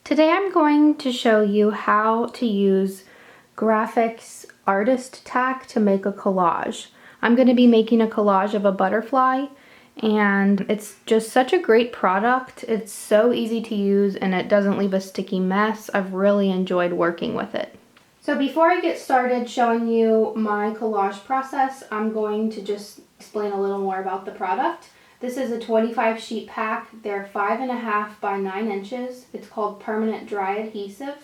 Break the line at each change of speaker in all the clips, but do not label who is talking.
Today I'm going to show you how to use Grafix Artist-tac to make a collage. I'm going to be making a collage of a butterfly, and it's just such a great product. It's so easy to use and it doesn't leave a sticky mess. I've really enjoyed working with it. So before I get started showing you my collage process, I'm going to just explain a little more about the product. This is a 25 sheet pack. They're 5.5 by 9 inches. It's called permanent dry adhesive.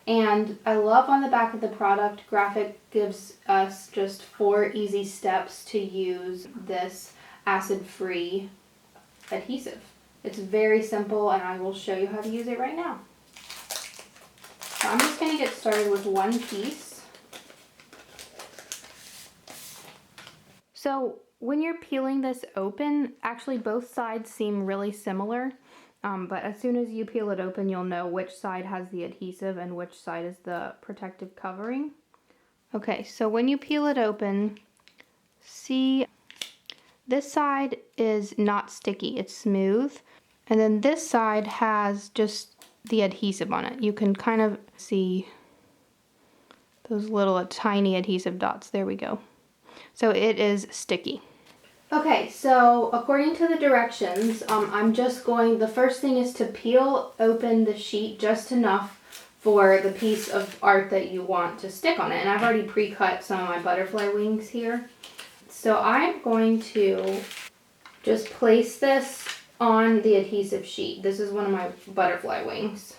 And I love on the back of the product, Grafix gives us just 4 easy steps to use this acid-free adhesive. It's very simple and I will show you how to use it right now. So I'm just going to get started with one piece. So when you're peeling this open, actually both sides seem really similar, but as soon as you peel it open, you'll know which side has the adhesive and which side is the protective covering. Okay, so when you peel it open, see this side is not sticky, it's smooth, and then this side has just the adhesive on it. You can kind of see those little tiny adhesive dots. There we go. So it is sticky. Okay, so according to the directions, I'm just going, the first thing is to peel open the sheet just enough for the piece of art that you want to stick on it. And I've already pre-cut some of my butterfly wings here. So I'm going to just place this on the adhesive sheet. This is one of my butterfly wings.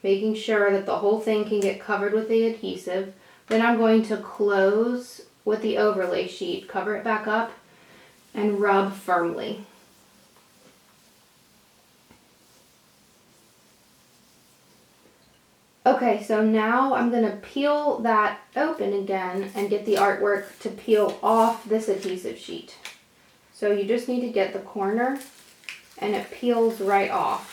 Making sure that the whole thing can get covered with the adhesive. Then I'm going to close with the overlay sheet, cover it back up, and rub firmly. Okay, so now I'm going to peel that open again and get the artwork to peel off this adhesive sheet. So you just need to get the corner and it peels right off.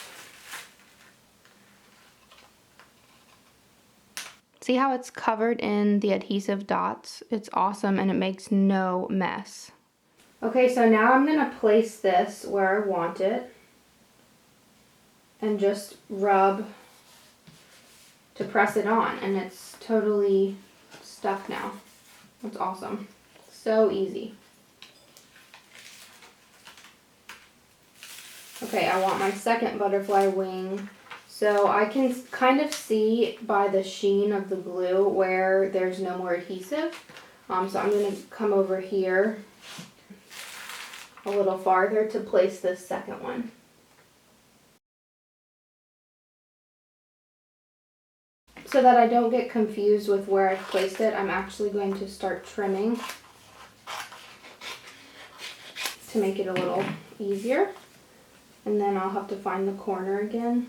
See how it's covered in the adhesive dots? It's awesome and it makes no mess. Okay, so now I'm going to place this where I want it and just rub to press it on, and it's totally stuck now. That's awesome. So easy. Okay, I want my second butterfly wing. So I can kind of see by the sheen of the glue where there's no more adhesive. So I'm going to come over here a little farther to place this second one. So that I don't get confused with where I've placed it, I'm actually going to start trimming to make it a little easier. And then I'll have to find the corner again,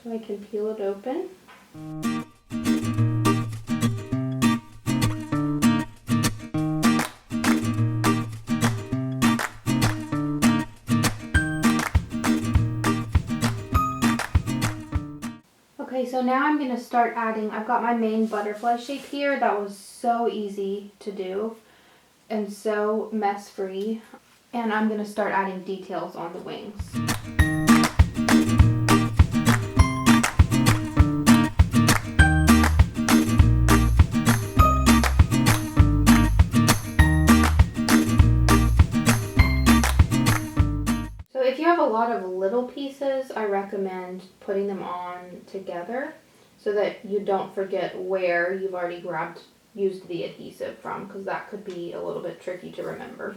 so I can peel it open. Okay, so now I'm going to start adding, I've got my main butterfly shape here. That was so easy to do and so mess free. And I'm going to start adding details on the wings. If you have a lot of little pieces, I recommend putting them on together so that you don't forget where you've already used the adhesive from, because that could be a little bit tricky to remember.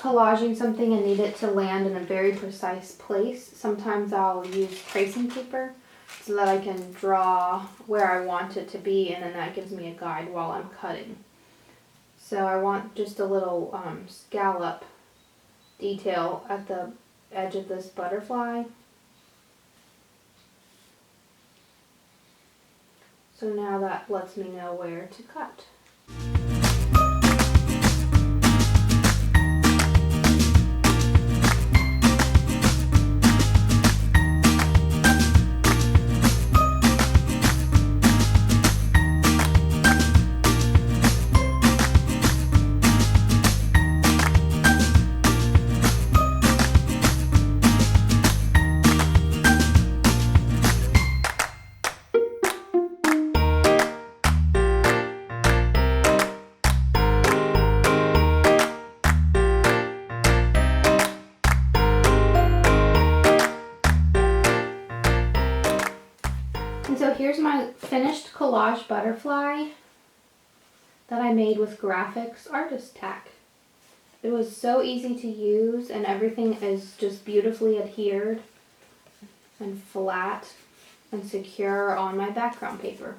collaging something and need it to land in a very precise place, sometimes I'll use tracing paper so that I can draw where I want it to be, and then that gives me a guide while I'm cutting. So I want just a little scallop detail at the edge of this butterfly. So now that lets me know where to cut. And so here's my finished collage butterfly that I made with Grafix Artist-tac. It was so easy to use, and everything is just beautifully adhered and flat and secure on my background paper.